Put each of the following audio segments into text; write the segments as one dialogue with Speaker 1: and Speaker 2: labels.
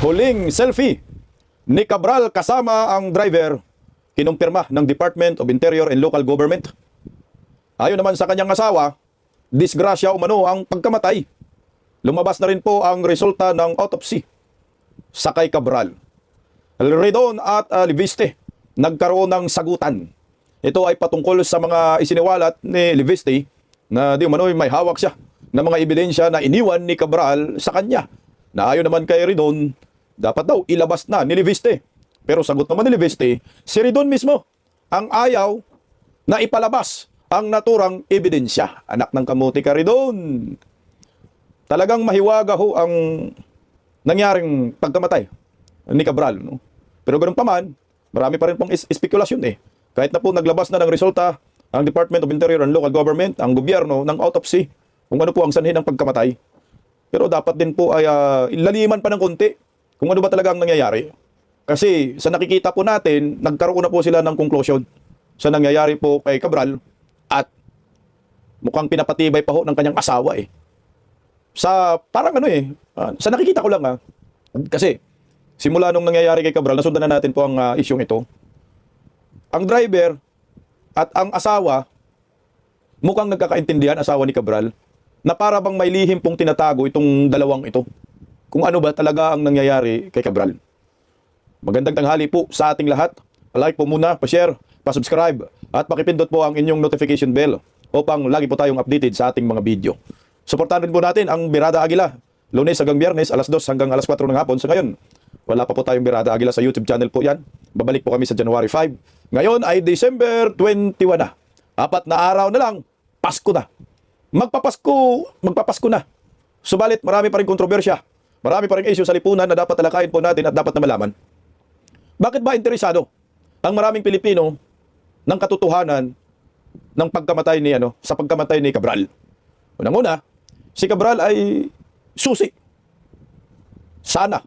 Speaker 1: Huling selfie ni Cabral kasama ang driver, kinumpirma ng Department of Interior and Local Government. Ayon naman sa kanyang asawa, disgrasya umano ang pagkamatay. Lumabas na rin po ang resulta ng autopsy sa kay Cabral. Redon at Leviste nagkaroon ng sagutan. Ito ay patungkol sa mga isiniwalat ni Leviste na di umano may hawak siya ng mga ebidensya na iniwan ni Cabral sa kanya. Na ayon naman kay Redon, dapat daw ilabas na ni Leviste. Pero sagot naman ni Leviste, si Redon mismo ang ayaw na ipalabas ang naturang ebidensya. Anak ng kamuti ka, Redon. Talagang mahiwaga ho ang nangyaring pagkamatay ni Cabral. No? Pero ganun pa man, marami pa rin pong espekulasyon eh. Kahit na po naglabas na ng resulta ang Department of Interior and Local Government, ang gobyerno ng autopsy, kung ano po ang sanhi ng pagkamatay. Pero dapat din po ay ilaliman pa ng konti kung ano ba talaga ang nangyayari. Kasi sa nakikita po natin, nagkaroon na po sila ng conclusion sa nangyayari po kay Cabral at mukhang pinapatibay pa ho ng kanyang asawa eh. Sa parang sa nakikita ko lang kasi simula nung nangyayari kay Cabral, nasundan na natin po ang isyong ito. Ang driver at ang asawa, mukhang nagkakaintindihan, asawa ni Cabral, na para bang may lihim pong tinatago itong dalawang ito. Kung ano ba talaga ang nangyayari kay Cabral. Magandang tanghali po sa ating lahat. Like po muna, pa-share, pa-subscribe, at pakipindot po ang inyong notification bell upang lagi po tayong updated sa ating mga video. Suportahan rin po natin ang Birada Aguila, Lunes hanggang Biyernes, alas 2 hanggang alas 4 ng hapon. Sa ngayon, wala pa po tayong Birada Aguila sa YouTube channel po yan. Babalik po kami sa January 5. Ngayon ay December 21 na. 4 na araw na lang, Pasko na. Magpapasko na. Subalit, marami pa rin kontrobersya. Marami pa rin issue sa lipunan na dapat talakayin po natin at dapat na malaman. Bakit ba interesado ang maraming Pilipino ng katotohanan ng pagkamatay sa pagkamatay ni Cabral? Unang-una, si Cabral ay susi. Sana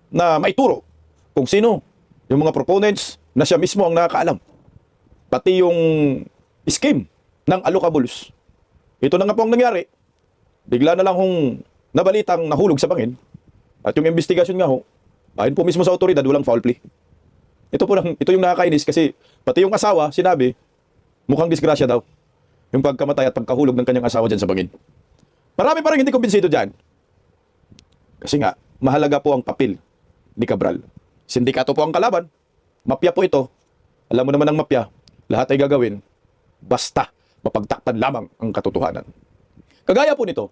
Speaker 1: na maituro kung sino yung mga proponents na siya mismo ang nakakaalam. Pati yung scheme ng allocables. Ito na nga po ang nangyari. Bigla na lang hong nabalitang nahulog sa bangin. At yung investigasyon nga ayon po mismo sa otoridad, walang foul play. Ito yung nakakainis kasi pati yung asawa, sinabi, mukhang disgrasya daw. Yung pagkamatay at pagkahulog ng kanyang asawa dyan sa bangin. Marami pa rin hindi kumbinsido dyan. Kasi nga, mahalaga po ang papel ni Cabral. Sindikato po ang kalaban. Mafia po ito. Alam mo naman ang mafia, lahat ay gagawin basta mapagtakpan lamang ang katotohanan. Kagaya po nito,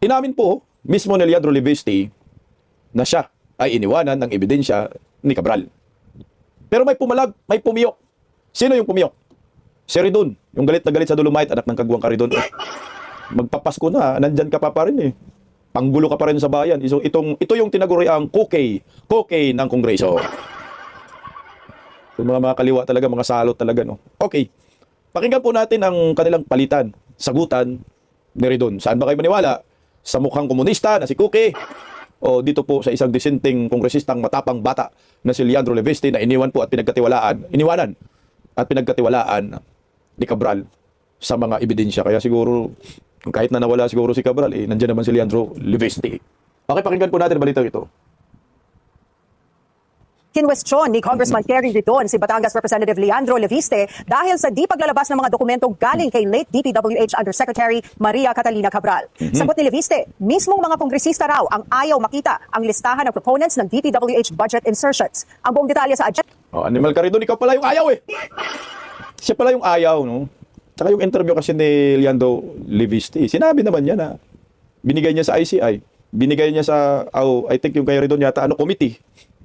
Speaker 1: inamin po mismo ni Leandro Leviste na siya ay iniwanan ng ebidensya ni Cabral. Pero may pumalag, may pumiyok. Sino yung pumiyok? Si Redon, yung galit na galit sa Dolomite, anak ng kagwang ka Redon. Magpapasko na, nandyan ka pa rin eh. Panggulo ka pa rin sa bayan. Ito yung tinaguriang kokey ng Kongreso. Yung mga kaliwa talaga, mga salot talaga. No? Okay, pakinggan po natin ang kanilang palitan, sagutan ni Redon. Saan ba kayo maniwala? Sa mukhang komunista na si Cookie o dito po sa isang disenteng kongresistang matapang bata na si Leandro Leviste na iniwanan at pinagkatiwalaan ni Cabral sa mga ebidensya. Kaya siguro, kahit na nawala siguro si Cabral, nandiyan naman si Leandro Leviste. Okay, pakinggan po natin balita ito.
Speaker 2: Kinwestiyon ni Congressman Kerry Redon si Batangas Representative Leandro Leviste dahil sa di paglalabas ng mga dokumento galing kay late DPWH Undersecretary Maria Catalina Cabral. Sagot ni Leviste, mismong mga kongresista raw ang ayaw makita ang listahan ng proponents ng DPWH budget insertions. Ang buong detalye sa agenda.
Speaker 1: Animal ka Redon, ikaw pala yung ayaw eh. Siya pala yung ayaw, no? Tsaka yung interview kasi ni Leandro Leviste, sinabi naman niya na binigay niya sa ICI, binigay niya sa, I think yung kay Redon yata, committee.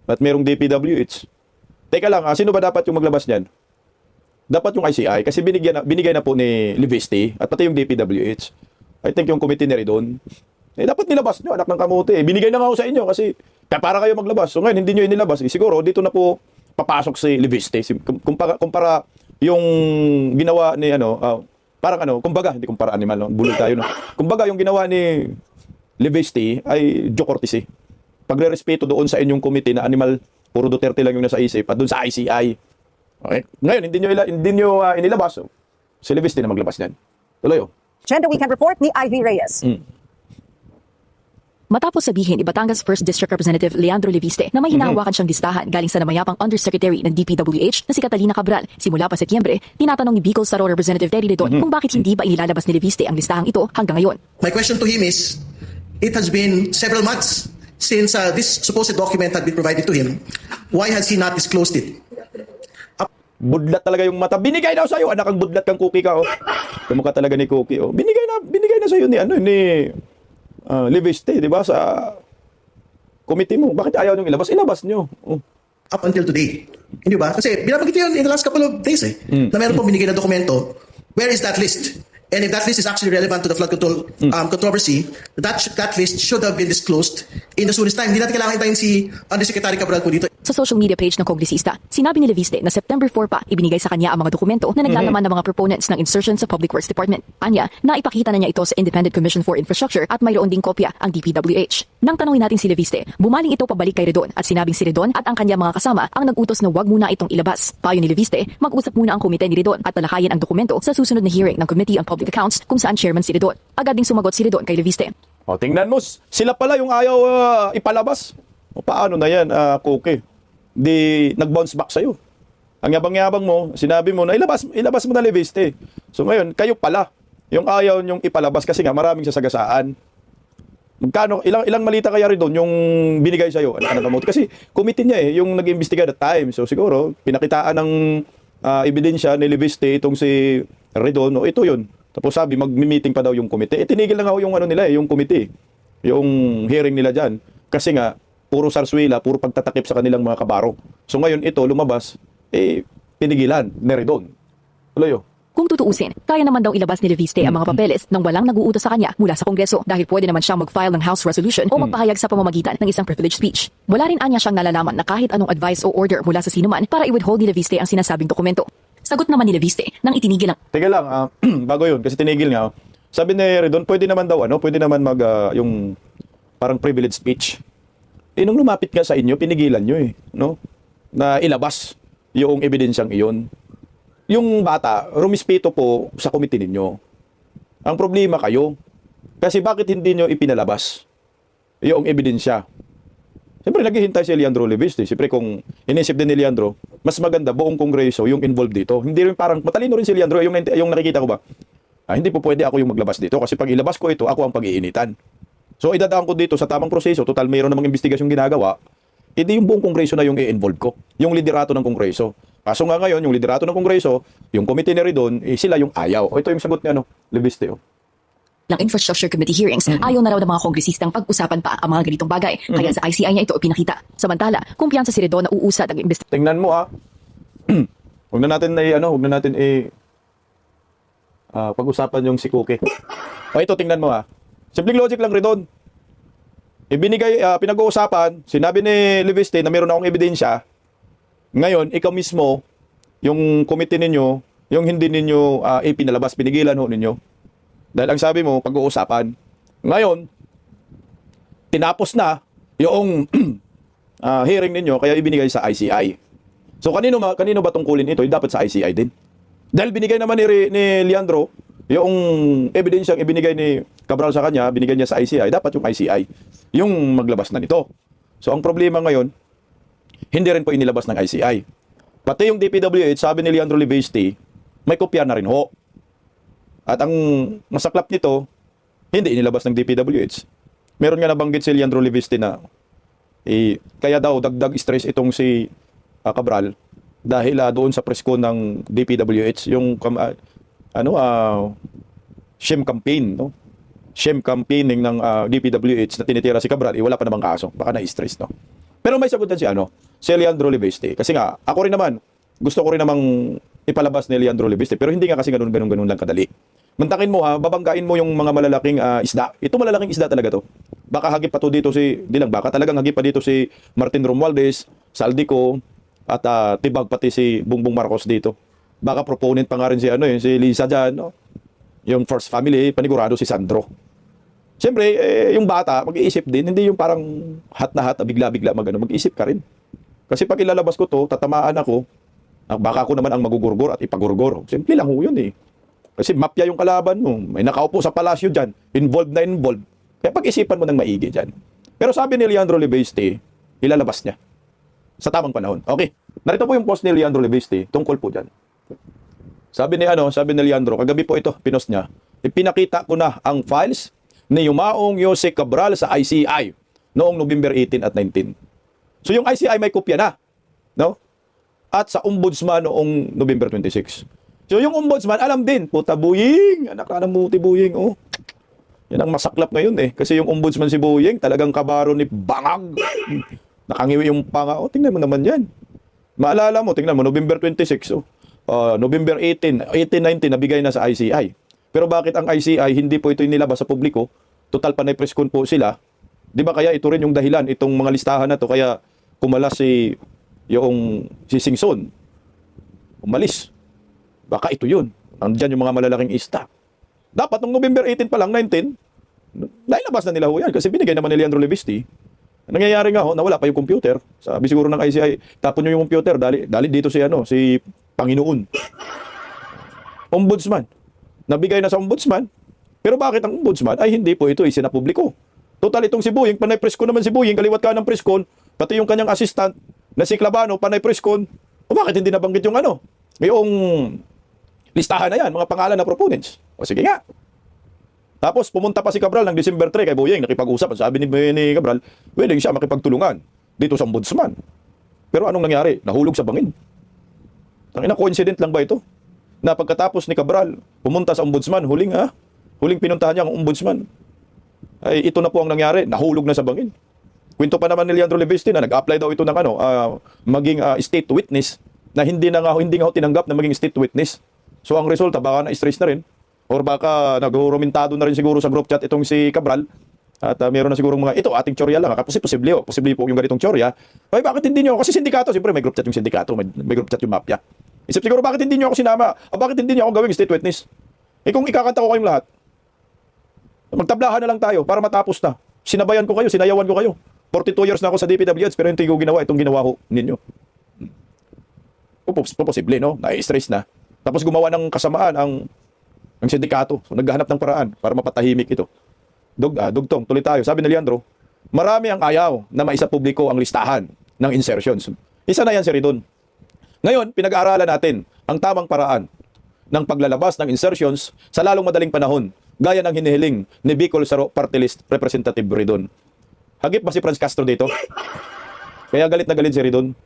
Speaker 1: At merong DPWH. Teka lang, sino ba dapat yung maglabas niyan? Dapat yung ICI kasi binigay na po ni Leviste at pati yung DPWH. I think yung committee ni Redon. Dapat nilabas nyo, anak ng kamote. Binigay na nga ako sa inyo kasi para kayo maglabas. So ngayon, hindi nyo inilabas. Siguro, dito na po papasok si Leviste. Kumpara yung ginawa ni, kumbaga, hindi kumpara animal, no? Bulol tayo, no? Kumbaga, yung ginawa ni Leviste ay due courtesy. Pagre-respeto doon sa inyong committee na animal, puro Duterte lang yung nasa isip, at doon sa ICI. Okay? Ngayon, hindi nyo inilabas. Si Leviste na maglabas niyan. Tuloy.
Speaker 2: Agenda Weekend Report ni Ivy Reyes.
Speaker 3: Matapos sabihin ni Batangas 1st District Representative Leandro Leviste na may hinahawakan siyang listahan galing sa namayapang Undersecretary ng DPWH na si Catalina Cabral, simula pa Setyembre, tinatanong ni Bicol Saro Representative Terry Redon kung bakit hindi ba inilalabas ni Leviste ang listahang ito hanggang ngayon.
Speaker 4: My question to him is, it has been several months since this supposed document had been provided to him. Why has he not disclosed it?
Speaker 1: Budlat talaga yung mata. Binigay daw sa'yo. Anak, ang budlat kang Cookie ka, oh. Kamukha talaga ni Cookie, oh. Binigay na sa'yo ni Leviste, di ba? Sa committee mo. Bakit ayaw niyong ilabas? Ilabas niyo. Oh.
Speaker 4: Up until today. Hindi ba? Kasi binabanggit yun in the last couple of days na meron pong binigay na dokumento. Where is that list? And if that list is actually relevant to the flood control controversy, that list should have been disclosed in the soonest time. Hindi natin kailangan hintayin si Undersecretary Cabral po dito.
Speaker 3: Sa social media page ng kongresista, sinabi ni Leviste na September 4 pa ibinigay sa kanya ang mga dokumento na naglalaman ng mga proponents ng insertion sa Public Works Department. Anya, naipakita na niya ito sa Independent Commission for Infrastructure at mayroon ding kopya ang DPWH. Nang tanungin natin si Leviste, bumaling ito pabalik kay Redon at sinabing si Redon at ang kanyang mga kasama ang nag-utos na wag muna itong ilabas. Payo ni Leviste, mag-usap muna ang komite ni Redon at talakayin ang dokumento sa susunod na hearing ng Committee on Public Accounts kung saan chairman si Redon. Agad ding sumagot si Redon kay Leviste.
Speaker 1: O, tingnan mo. Sila pala yung ayaw ipalabas. O, paano na yan, Cookie? Di nag-bounce back sa'yo. Ang yabang-yabang mo, sinabi mo na ilabas mo na Leviste. So ngayon, kayo pala yung ayaw nyong ipalabas kasi nga maraming sasagasaan. Magkano, ilang malita kaya rin doon yung binigay sa'yo? Ano, kasi committee niya yung nag-imbestiga that time. So siguro, pinakitaan ng ebidensya ni Leviste itong si Redon. O ito yun. Tapos sabi, mag-meeting pa daw yung committee. Tinigil na nga yung yung committee. Yung hearing nila dyan. Kasi nga, puro sarswila, puro pagtatakip sa kanilang mga kabaro. So ngayon ito, lumabas, pinigilan ni Redon. Tuloy.
Speaker 3: Kung tutuusin, kaya naman daw ilabas ni Leviste ang mga papeles nang walang nag-uutos sa kanya mula sa Kongreso dahil pwede naman siyang mag-file ng House Resolution o magpahayag sa pamamagitan ng isang privileged speech. Wala rin anya siyang nalalaman na kahit anong advice o order mula sa sinuman para i-withhold ni Leviste ang sinasabing dokumento. Sagot naman ni Leviste nang itinigil ang...
Speaker 1: Teka lang, bago yun, kasi tinigil nga. Sabi ni Redon, pwede naman daw, pwede naman yung parang privileged speech. Nung lumapit nga sa inyo, pinigilan nyo no? Na ilabas yung ebidensyang iyon. Yung bata, rumispeto po sa committee ninyo. Ang problema kayo, kasi bakit hindi nyo ipinalabas yung ebidensya? Siyempre, naghihintay si Leandro Leviste. Siyempre, kung inisip din ni Leandro, mas maganda buong kongreso yung involved dito. Hindi rin parang, matalino rin si Leandro, yung nakikita ko ba? Hindi po pwede ako yung maglabas dito kasi pag ilabas ko ito, ako ang pag-iinitan. So, idadaan ko dito sa tamang proseso, total mayroon namang investigasyong ginagawa, hindi yung buong kongreso na yung i-involve ko, yung liderato ng kongreso. Kaso nga ngayon, yung liderato ng kongreso, yung committee na rin doon, sila yung ayaw. O ito yung sagot niya, Leviste,
Speaker 3: ng Infrastructure Committee hearings, ayaw na raw ng mga kongresistang pag-usapan pa ang mga ganitong bagay. Kaya sa ICI niya ito ipinakita. Samantala, kumpiyansa si Redon na uusad ang investigasyon.
Speaker 1: Tingnan mo huwag na natin pag-usapan yung si Cookie. O ito, tingnan mo simpleng logic lang, Redon. Pinag-uusapan, sinabi ni Leviste na meron akong ebidensya. Ngayon, ikaw mismo, yung committee ninyo, yung hindi ninyo ipinalabas, pinigilan ninyo. Dahil ang sabi mo, pag-uusapan. Ngayon, tinapos na yung hearing ninyo, kaya ibinigay sa ICI. So, kanino ba tungkulin ito? Dapat sa ICI din. Dahil binigay naman ni Leandro, yung ebidensyang ibinigay ni Cabral sa kanya, binigay niya sa ICI, dapat yung ICI yung maglabas na nito. So, ang problema ngayon, hindi rin po inilabas ng ICI. Pati yung DPWH, sabi ni Leandro Leviste, may kopya na rin ho. At ang masaklap nito, hindi inilabas ng DPWH. Meron nga nabanggit si Leandro Leviste na kaya daw dagdag stress itong si Cabral dahil doon sa presko ng DPWH yung sham campaign, sham campaigning ng DPWH na tinitira si Cabral, wala pa namang kaso, baka na-stress, Pero may sagot din si Leandro Leviste. Kasi nga, ako rin naman, gusto ko rin namang ipalabas ni Leandro Leviste, pero hindi nga kasi ganun lang kadali. Mantakin mo babanggain mo yung mga malalaking isda. Ito malalaking isda talaga to. Baka hagip pa to dito baka talagang hagip pa dito si Martin Romualdez, Saldico, at tibag pati si Bongbong Marcos dito. Baka proponent pa nga rin si Lisa dyan, Yung first family, panigurado si Sandro. Siyempre, yung bata, mag-iisip din, hindi yung parang hat na hat, bigla-bigla mag-iisip ka rin. Kasi pag ilalabas ko to, tatamaan ako, baka ako naman ang magugurgor at ipagurgor. Simple lang ho yun Kasi mafia yung kalaban mo. May nakaupo sa palasyo dyan, involved na involved. Kaya pag-isipan mo ng maigi dyan. Pero sabi ni Leandro Leviste, ilalabas niya sa tamang panahon. Okay, narito po yung post ni Leandro Leviste tungkol po dyan. Sabi ni Leandro, kagabi po ito, pinost niya, ipinakita ko na ang files ni Yumaong Jose Cabral sa ICI noong November 18 at 19. So yung ICI may kopya na, no? At sa ombudsman noong November 26. So yung ombudsman, alam din, puta Buying, anak na ng muti Buying, oh. Yan ang masaklap ngayon eh. Kasi yung ombudsman si Buying, talagang kabaro ni Bangag. Nakangiwi yung panga. O, tingnan mo naman yan. Maalala mo, tingnan mo, November 26, oh. November 18, 19, nabigay na sa ICI. Pero bakit ang ICI, hindi po ito inilabas sa publiko? Total panay press con po sila. Di ba kaya ito rin yung dahilan, itong mga listahan na to, kaya kumalas si Singson. Umalis. Baka ito yun. Andyan yung mga malalaking ista. Dapat nung November 18 pa lang, 19, nailabas na nila ho yan kasi binigay naman ni Leandro Leviste. Nangyayari nga ho, nawala pa yung computer. Sabi siguro ng ICI, tapon nyo yung computer, dali dito si Panginoon. Ombudsman. Nabigay na sa ombudsman. Pero bakit ang ombudsman ay hindi po ito isinapubliko? Total itong si Buying, panay press con naman si Buying, kaliwat ka ng press con, pati yung kanyang assistant na si Clavano, panay press con. O bakit hindi nabanggit yung yung listahan na yan, mga pangalan na proponents? O sige nga. Tapos pumunta pa si Cabral ng December 3 kay Buying, nakipag-usap. Sabi ni Cabral, willing siya makipagtulungan dito sa ombudsman. Pero anong nangyari? Nahulog sa bangin. Tangina, coincident lang ba ito? Na pagkatapos ni Cabral pumunta sa ombudsman, huling pinuntahan niya ang ombudsman. Ay ito na po ang nangyari, nahulog na sa bangin. Kwento pa naman ni Leandro Leviste na nag-apply daw ito ng maging state witness na hindi nga ho tinanggap na maging state witness. So ang resulta baka na-stress na rin or baka nagurumintado na rin siguro sa group chat itong si Cabral at meron na siguro mga ito ating tsorya lang posible po yung ganitong tsorya. Ay bakit hindi niyo kasi sindikato siyempre may group chat yung sindikato, may group chat yung mafia. Isip siguro bakit hindi niyo ako sinama? Bakit hindi niyo ako gawing state witness? Kung ikakanta ko kayong lahat, magtablahan na lang tayo para matapos na. Sinabayan ko kayo, sinayawan ko kayo. 42 years na ako sa DPWH pero hindi ko ginawa itong ginawa ho ninyo. Posible, no? Na-stress na. Tapos gumawa ng kasamaan ang sindikato. So naghahanap ng paraan para mapatahimik ito. Dugtong, tuloy tayo. Sabi ni Leandro, marami ang ayaw na maisapubliko ang listahan ng insertions. Isa na yan si Ridon. Ngayon, pinag-aaralan natin ang tamang paraan ng paglalabas ng insertions sa lalong madaling panahon, gaya ng hinihiling ni Bicol Saro Party List Representative Ridon. Hagip ba si Franz Castro dito? Kaya galit na galit si Ridon.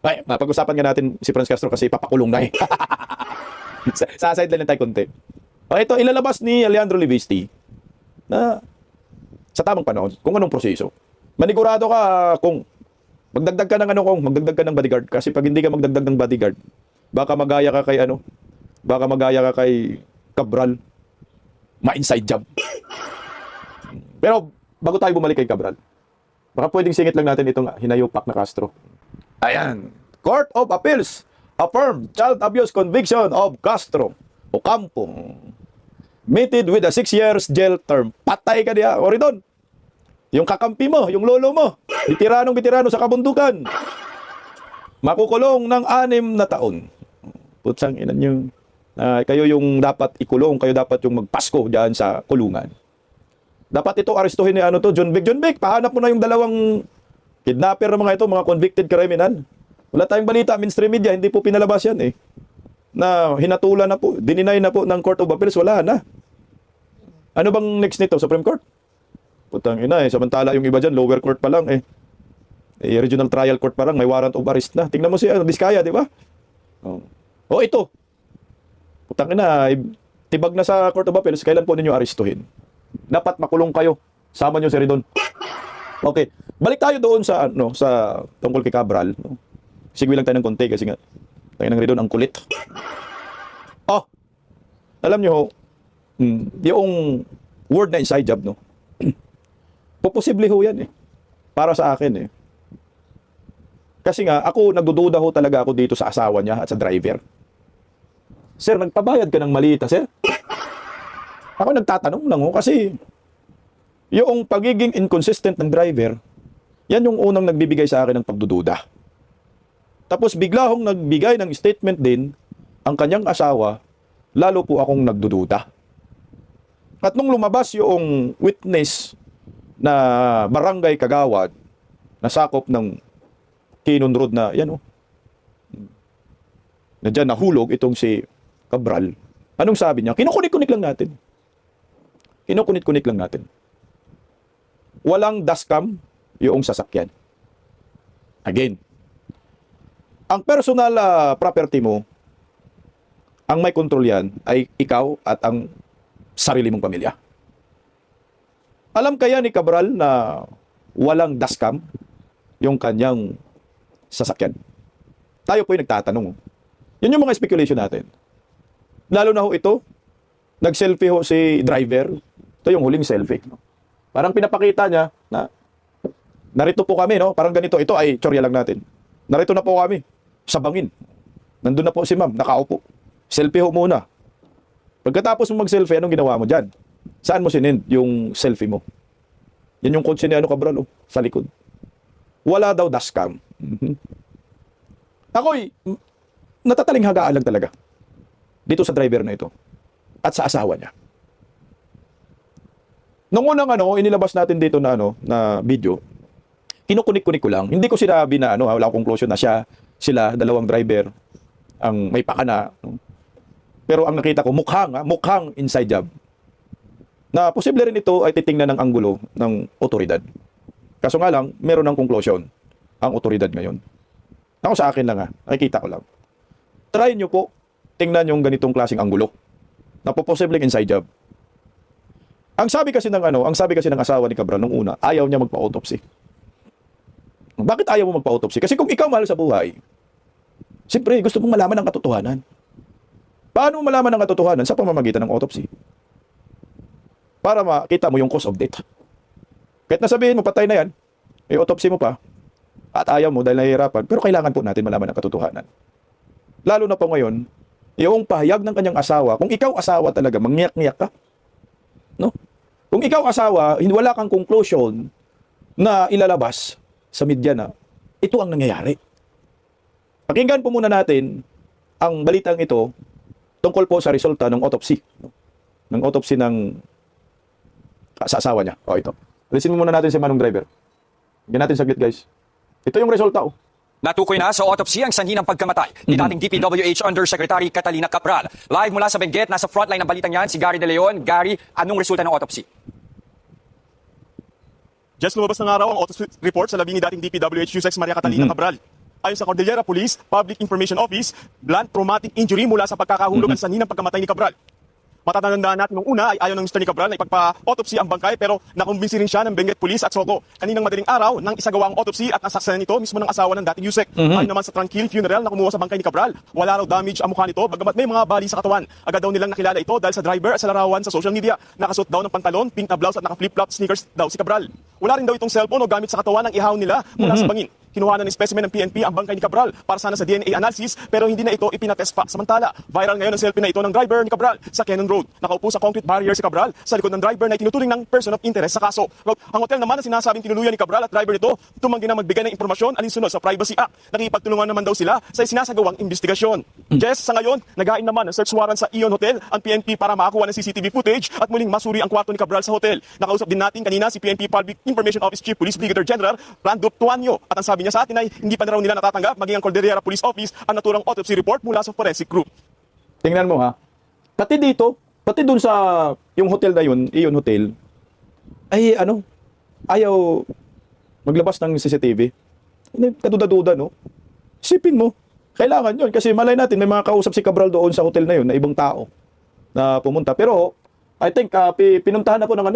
Speaker 1: Ay, mapag-usapan nga natin si Franz Castro kasi papakulong na eh. sa sideline lang tayo konti. Ito, ilalabas ni Leandro Leviste na sa tamang panahon, kung anong proseso. Manigurado ka kung magdagdag ka ng magdagdag ka ng bodyguard. Kasi pag hindi ka magdagdag ng bodyguard, baka magaya ka kay Cabral. Ma-inside job. Pero, bago tayo bumalik kay Cabral, baka pwedeng singit lang natin itong hinayupak na Castro. Ayan. Court of Appeals affirmed child abuse conviction of Castro Ocampo. Meted with a 6 years jail term. Patay ka diya. O Ridon, yung kakampi mo, yung lolo mo, bitiranong sa kabundukan, makukulong ng 6 na taon. Putsang ina nyo. Kayo yung dapat ikulong, kayo dapat yung magpasko diyan sa kulungan. Dapat ito arestuhin ni John Vic, pahanap mo na yung dalawang kidnapper ng mga ito, mga convicted criminal. Wala tayong balita, mainstream media, hindi po pinalabas yan eh. Na hinatulan na po, dininay na po ng Court of Appeals, wala na. Ano bang next nito? Supreme Court? Putang ina eh, samantala yung iba dyan, lower court pa lang eh. Regional trial court pa lang, may warrant of arrest na. Tingnan mo si Vizcaya, di ba? Oh, ito. Putang ina, tibag na sa Court of Appeals, kailan po ninyo arestuhin? Dapat makulong kayo. Sama nyo si Ridon. Okay. Balik tayo doon sa tungkol kay Cabral. Sigwi lang tayo ng konti kasi nga tayo ng Ridon ang kulit. Alam nyo, yung word na inside job, posible ho yan eh. Para sa akin eh. Kasi nga, nagdududa ho talaga ako dito sa asawa niya at sa driver. Sir, nagpabayad ka ng malita, sir? Ako nagtatanong lang ho kasi yung pagiging inconsistent ng driver, yan yung unang nagbibigay sa akin ng pagdududa. Tapos bigla hong nagbigay ng statement din ang kanyang asawa, lalo po akong nagdududa. At nung lumabas yung witness na barangay Kagawad na sakop ng Kinon Road na yan oh. Na dyan nahulog itong si Cabral. Anong sabi niya? Kinukunik-kunik lang natin. Kinukunik-kunik lang natin. Walang dashcam yung sasakyan. Again, ang personal property mo, ang may control yan ay ikaw at ang sarili mong pamilya. Alam kaya ni Cabral na walang dashcam yung kanyang sasakyan? Tayo po yung nagtatanong. Yun yung mga speculation natin. Lalo na ho ito, nag-selfie ho si driver. Ito yung huling selfie. Parang pinapakita niya na narito po kami, no? Parang ganito. Ito ay tsorya lang natin. Narito na po kami sa bangin. Nandun na po si ma'am, nakaupo. Selfie ho muna. Pagkatapos mo mag-selfie, anong ginawa mo dyan? Saan mo sinend yung selfie mo? Yan yung kotse ni Cabral, oh, sa likod. Wala daw dashcam. Ako'y natatalinghagaan lang talaga dito sa driver na ito at sa asawa niya. Nung unang inilabas natin dito na na video, kinukunik-kunik ko lang. Hindi ko sinabi na wala akong conclusion na sila, dalawang driver ang may pakana. Pero ang nakita ko, mukhang inside job. Na posible rin ito ay titingnan ng anggulo ng otoridad. Kaso nga lang, meron ng conclusion ang otoridad ngayon. Ako sa akin lang nakikita ko lang. Try nyo po, tingnan yung ganitong klaseng anggulo. Na po posibleng inside job. Ang sabi kasi ng asawa ni Cabral nung una, ayaw niya magpa-autopsy. Bakit ayaw mo magpa-autopsy? Kasi kung ikaw mahal sa buhay, siyempre gusto mong malaman ang katotohanan. Paano mo malaman ang katotohanan? Sa pamamagitan ng autopsy. Para makita mo yung cause of death. Kahit nasabihin mo, patay na yan, autopsy mo pa, at ayaw mo dahil nahihirapan, pero kailangan po natin malaman ang katotohanan. Lalo na po ngayon, yung pahayag ng kanyang asawa, kung ikaw asawa talaga, mangyak-ngyak ka. No? Kung ikaw asawa, wala kang conclusion na ilalabas sa media na ito ang nangyayari. Pakinggan po muna natin ang balitang ito tungkol po sa resulta ng autopsy. Ng autopsy sa asawa niya. O ito. Listen mo muna natin si Manong Driver. Bigyan natin saglit guys. Ito yung resulta oh.
Speaker 5: Natukoy na sa autopsy ang sanhi ng pagkamatay ni dating DPWH Undersecretary Catalina Cabral. Live mula sa Benguet, nasa frontline ng balitang yan si Gary De Leon. Gary, anong resulta ng autopsy?
Speaker 6: Just lumabas ng araw ang autopsy report sa labi ni dating DPWH Yusek Maria Catalina Cabral. Ayon sa Cordillera Police Public Information Office, blunt traumatic injury mula sa pagkakahulog ang sanhi ng pagkamatay ni Cabral. Matatandaan natin nung una ay ayaw ng Mr. ni Cabral na ipagpa-autopsy ang bangkay pero nakumbinsi rin siya ng Benguet Police at Soco. Kaninang madaling araw nang isagawa ang autopsy at nasaksihan nito mismo ng asawa ng dating Yusek. Ayon naman sa Tranquil Funeral na kumuha sa bangkay ni Cabral, wala raw damage ang mukha nito bagamat may mga bali sa katawan. Agad daw nilang nakilala ito dahil sa driver at sa larawan sa social media. Nakasuot daw ng pantalon, pink na blouse at naka-flip-flop sneakers daw si Cabral. Wala rin daw itong cellphone o gamit sa katawan ng ihaw nila mula sa bangin. Kinuha ng specimen ng PNP ang bangkay ni Cabral para sana sa DNA analysis pero hindi na ito ipinatest pa. Samantala, viral ngayon ang selfie na ito ng driver ni Cabral sa Cannon Road. Nakaupo sa concrete barrier si Cabral sa likod ng driver na itinuturing ng person of interest sa kaso. Ang hotel naman na sinasabing tinuluyan ni Cabral at driver nito, tumanggi na magbigay ng impormasyon alinsunod sa Privacy Act. Nakipagtulungan naman daw sila sa sinasagawang investigasyon. Jess, sa ngayon, nagain naman ng search warrant sa Ion Hotel ang PNP para makakuha ng CCTV footage at muling masuri ang kwarto ni Cabral sa hotel. Nakausap din natin kanina si PNP Public Information Office Chief Police Brigadier General Rando Tuanyo at ang sabi niya sa atin ay hindi pa na raw nila natatanggap maging ang Cordillera Police Office ang naturang autopsy report mula sa forensic group.
Speaker 1: Tingnan mo pati dito, pati dun sa yung hotel na yun, Ion Hotel, ay ayaw maglabas ng CCTV. Kaduda-duda, no? Isipin mo, kailangan yun kasi malay natin may mga kausap si Cabral doon sa hotel na yun na ibang tao na pumunta. Pero I think pinuntahan na po ng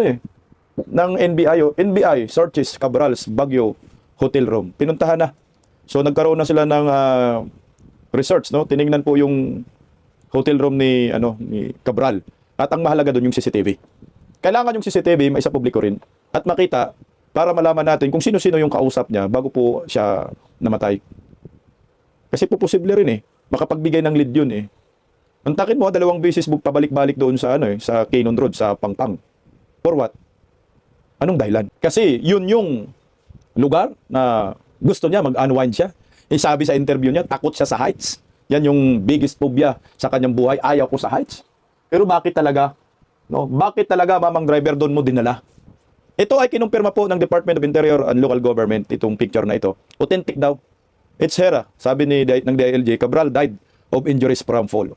Speaker 1: ng NBI searches Cabral's Baguio hotel room. Pinuntahan na. So nagkaroon na sila ng research, no? Tiningnan po yung hotel room ni Cabral. At ang mahalaga doon yung CCTV. Kailangan yung CCTV may sa publiko rin at makita para malaman natin kung sino-sino yung kausap niya bago po siya namatay. Kasi po posible rin makapagbigay ng lead yun Antakin mo 2 beses pabalik-balik doon sa sa Cannon Road sa Pangpang. For what? Anong dahilan? Kasi yun yung lugar na gusto niya mag-unwind siya. Sabi sa interview niya, takot siya sa heights. Yan yung biggest phobia sa kanyang buhay. Ayaw ko sa heights. Pero bakit talaga? No? Bakit talaga mamang driver doon mo dinala? Ito ay kinumpirma po ng Department of Interior and Local Government, itong picture na ito. Authentic daw. It's her, sabi ng DILG, Cabral died of injuries from fall.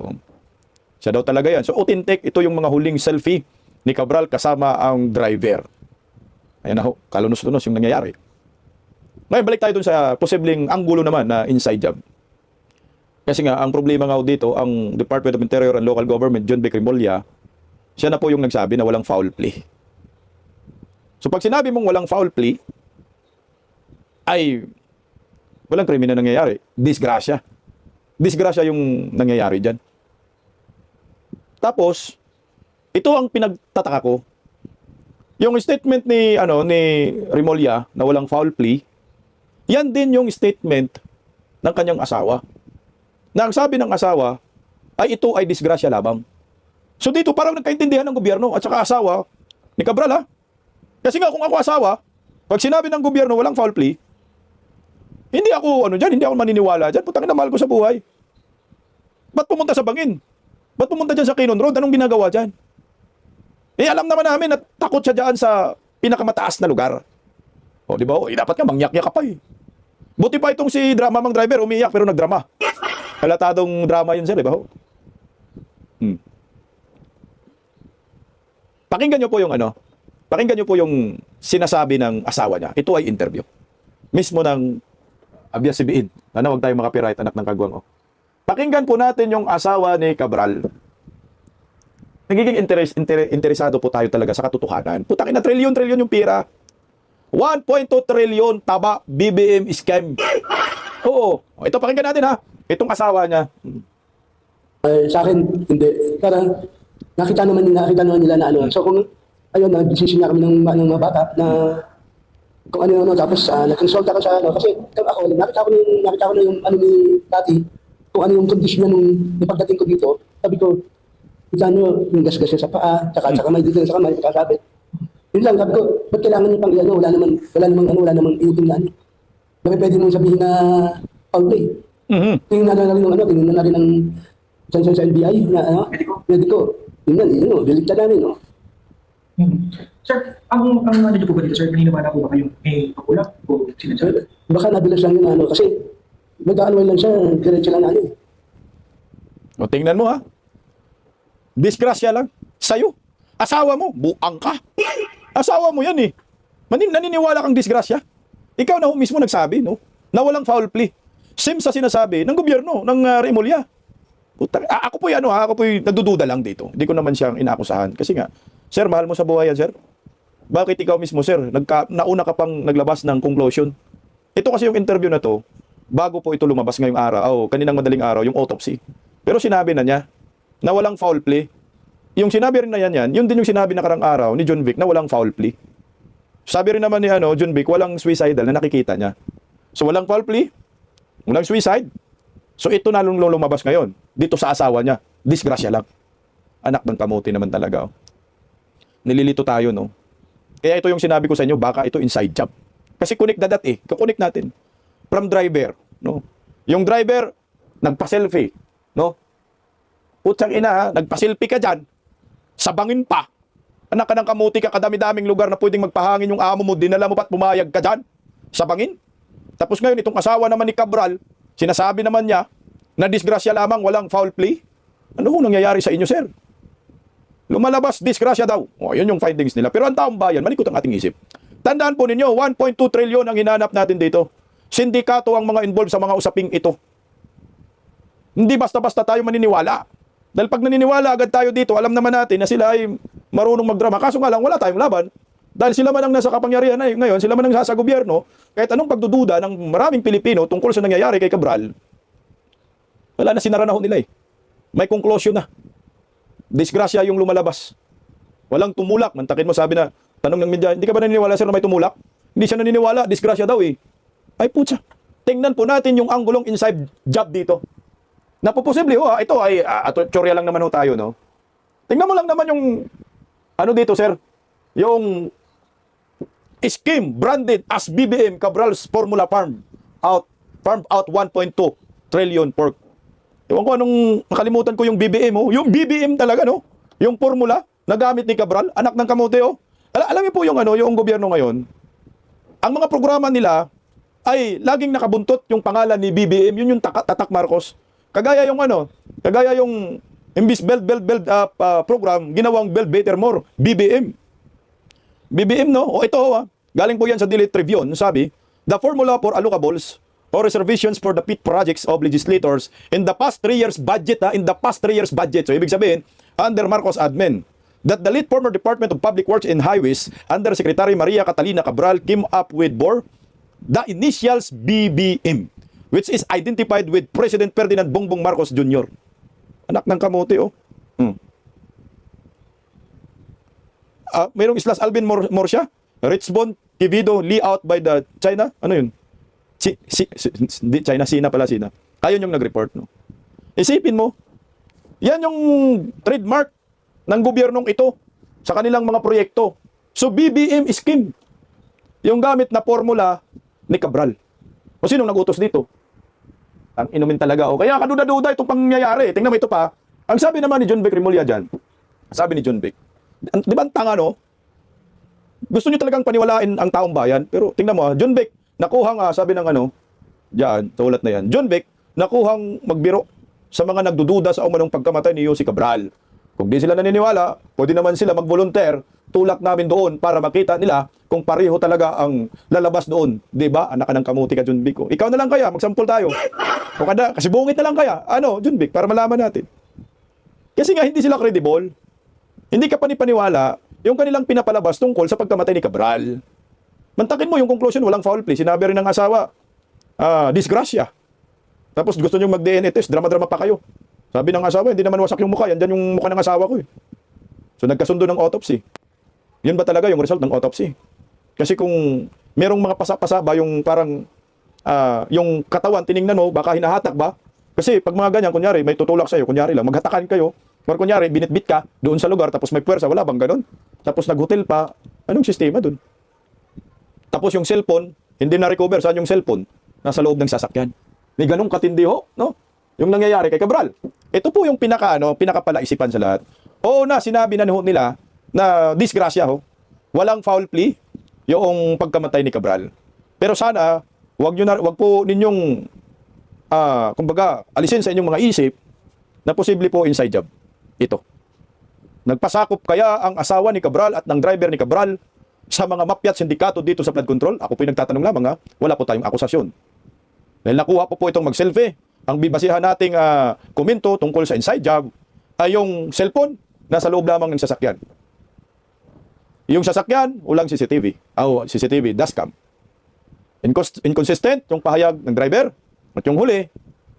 Speaker 1: Siya daw talaga yan. So authentic, ito yung mga huling selfie ni Cabral kasama ang driver. Ayan na ho, kalunos-lunos yung nangyayari. Ngayon, balik tayo dun sa posibleng anggulo naman na inside job. Kasi nga, ang problema nga ho dito, ang Department of Interior and Local Government, John B. Crimolia, siya na po yung nagsabi na walang foul play. So pag sinabi mong walang foul play, ay walang krimen na nangyayari. Disgrasya. Disgrasya yung nangyayari dyan. Tapos, ito ang pinagtataka ko. Yung statement ni Remulla na walang foul play, yan din yung statement ng kanyang asawa. Na ang sabi ng asawa ay ito ay disgrasya lamang. So dito parang nagkaintindihan ng gobyerno at saka asawa ni Cabral ha. Kasi nga kung ako asawa, pag sinabi ng gobyerno walang foul play, hindi ako hindi ako maniniwala diyan. Putang ina, mahal ko sa buhay. Ba't pumunta sa bangin? Ba't pumunta diyan sa Kinon Road? Anong ginagawa diyan? Eh alam naman namin at takot siya diyan sa pinakamataas na lugar. O di ba? Dapat nga mangyak-yak ka pa eh. Buti pa itong si Mamang Driver umiyak pero nagdrama. Halatadong drama yun sir, di ba? Pakinggan niyo po yung sinasabi ng asawa niya. Ito ay interview. Mismo ng ABS-CBN. Huwag tayo makapiright, anak ng kagwang. Pakinggan po natin yung asawa ni Cabral. Nagiging interesado po tayo talaga sa katotohanan. Putang ina, trilyon yung pira. 1.2 trillion taba BBM scam. Oo. Ito, pakinggan natin ha. Itong asawa niya.
Speaker 7: Sa akin, hindi. Parang nakita naman nila na ano. So kung ayun, nag-decision na kami ng mga bata na kung ano, tapos nag-consult ako sa kasi ako, nakita ko na yung ni Tati, kung ano yung condition niya nung pagdating ko dito. Sabi ko, yung gas-gas niya sa paa, tsaka may dito sa kamay, kakasabit. Yun lang, sabi ko, ba't kailangan niyo pang iyan? Wala namang inutin na ano. Bakit pwede mong sabihin na foul play? Tingnan na rin ng sa NBI na mediko. Yun, delikta namin, no?
Speaker 8: Sir, ang ano niyo po ba dito, sir? Naniniwala po ba kayong may pakulak o sinadya?
Speaker 7: Baka nabilas lang yun, kasi nag-aanway lang siya, diretso lang na ano.
Speaker 1: O, tingnan mo ha. Disgrasya lang. Sa'yo. Asawa mo, buang ka. Asawa mo yan eh. Naniniwala kang disgrasya. Ikaw na mismo nagsabi, no? Na walang foul play. Same sa sinasabi ng gobyerno, ng Remulla. Ako po nagdududa lang dito. Hindi ko naman siyang inaakusahan. Kasi nga, sir, mahal mo sa buhay yan, sir. Bakit ikaw mismo, sir, nauna ka pang naglabas ng conclusion? Ito kasi yung interview na to, bago po ito lumabas ngayong araw, kaninang madaling araw, yung autopsy. Pero sinabi na niya na walang foul play. Yung sinabi rin na yan, yun din yung sinabi na karang araw ni John Vic na walang foul play. Sabi rin naman ni John Vic, walang suicidal na nakikita niya. So walang foul play, walang suicide. So ito na lumabas ngayon, dito sa asawa niya. Disgrasya lang. Anak ng kamote naman talaga. Nililito tayo, no? Kaya ito yung sinabi ko sa inyo, baka ito inside job. Kasi connect na kukonek natin. From driver, no? Yung driver, nagpa-selfie, no? Putsang ina, ha? Nagpa-selfie ka dyan, sabangin pa. Anak ka ng kamuti ka, kadami-daming lugar na pwedeng magpahangin yung amo mo, dinala mo pa't pumayag ka dyan, sabangin. Tapos ngayon, itong asawa naman ni Cabral, sinasabi naman niya, na disgrasya lamang, walang foul play. Ano kung nangyayari sa inyo, sir? Lumalabas, disgrasya daw. O, yun yung findings nila. Pero ang taong bayan, malikot ang ating isip. Tandaan po ninyo, 1.2 trillion ang hinanap natin dito. Sindikato ang mga involved sa mga usaping ito. Hindi basta-basta tayo maniniwala. Dahil pag naniniwala agad tayo dito, alam naman natin na sila ay marunong magdrama. Kaso nga lang, wala tayong laban. Dahil sila man ang nasa kapangyarihan na ngayon, sila man ang nasa gobyerno, kahit anong pagdududa ng maraming Pilipino tungkol sa nangyayari kay Cabral, wala na, sinara na ho nila eh. May conclusion na. Disgrasya yung lumalabas. Walang tumulak. Mantakin mo, sabi na, tanong ng media, hindi ka ba naniniwala sir na may tumulak? Hindi siya naniniwala, disgrasya daw eh. Ay putya. Tingnan po natin yung anggulong inside job dito. Napoposible ho, ito ay teorya lang naman ho tayo, no? Tingnan mo lang naman yung ano dito, sir? Yung scheme branded as BBM Cabral's Formula Farm out 1.2 trillion pork. Ewan ko anong nakalimutan ko yung BBM, oh. Yung BBM talaga, no? Yung formula na gamit ni Cabral, anak ng kamote, oh. Alam niyo po yung yung gobyerno ngayon, ang mga programa nila ay laging nakabuntot yung pangalan ni BBM, yun yung Tatak Marcos. Kagaya yung imbis build program, ginawang Build Better More, BBM. BBM, no? O ito, galing po yan sa Daily Tribune, sabi, the formula for allocables or reservations for the PIT projects of legislators in the past 3 years budget, So, ibig sabihin, under Marcos admin, that the late former Department of Public Works and Highways under Secretary Maria Catalina Cabral came up with bore the initials BBM, which is identified with President Ferdinand Bongbong Marcos Jr. Anak ng kamote, oh. Mayroong Islas Alvin Morsia, Richbond, Quevedo, layout by the China. Ano yun? China, Sina pala, Sina. Ayun yung nag-report, no? Isipin mo, yan yung trademark ng gobyernong ito sa kanilang mga proyekto. So, BBM scheme. Yung gamit na formula ni Cabral. O sinong nag-utos dito? Ang inumin talaga. O kaya kaduda-duda itong pangyayari. Tingnan mo ito pa. Ang sabi naman ni John Vic Remulla dyan, sabi ni John Vic, di ba ang tanga, no? Gusto nyo talagang paniwalain ang taong bayan. Pero tingnan mo, John Vic, nakuhang, sabi ng dyan, tulat na yan. John Vic, nakuhang magbiro sa mga nagdududa sa umanong pagkamatay ni Yossi Cabral. Kung di sila naniniwala, pwede naman sila mag-volunteer, tulak namin doon para makita nila kung pareho talaga ang lalabas doon. Di ba? Anak ka ng kamuti ka, John Vic. Ikaw na lang kaya, magsampol tayo. O kada, kasi bungit na lang kaya. John Vic, para malaman natin. Kasi nga, hindi sila credible. Hindi ka panipaniwala yung kanilang pinapalabas tungkol sa pagkamatay ni Cabral. Mantakin mo yung conclusion, walang foul play. Sinabi rin ng asawa, disgrasya. Tapos gusto nyo mag-DNA test, drama-drama pa kayo. Sabi ng asawa, hindi naman wasak yung mukha. Yan dyan yung mukha ng asawa ko. So nagkasundo ng autopsy. Yun ba talaga yung result ng autopsy? Kasi kung merong mga pasa-pasa ba yung parang yung katawan, tiningnan mo, baka hinahatak ba? Kasi pag mga ganyan, kunyari, may tutulak sa'yo, kunyari lang, maghatakan kayo, or kunyari, binitbit ka doon sa lugar, tapos may puwersa, wala bang ganun? Tapos nag-hotel pa, anong sistema doon? Tapos yung cellphone, hindi na-recover. Saan yung cellphone? Nasa loob ng sasakyan. May ganung katindi ho, no? Yung nangyayari kay Cabral. Ito po yung pinakapalaisipan sa lahat. Oo na, sinabi na nila na disgrasya ho. Walang foul plea yung pagkamatay ni Cabral. Pero sana, wag po ninyong kumbaga, alisin sa inyong mga isip na posible po inside job. Ito. Nagpasakop kaya ang asawa ni Cabral at ng driver ni Cabral sa mga mafia at sindikato dito sa flood control? Ako po yung nagtatanong lamang, wala po tayong akusasyon. Dahil nakuha po itong mag-selfie. Ang bibasihan nating komento tungkol sa inside job ay yung cellphone nasa loob lamang ng sasakyan. Yung sasakyan, walang CCTV. CCTV, dashcam. Inconsistent yung pahayag ng driver at yung huli,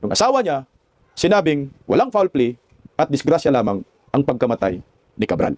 Speaker 1: yung asawa niya, sinabing walang foul play at disgrasya lamang ang pagkamatay ni Cabral.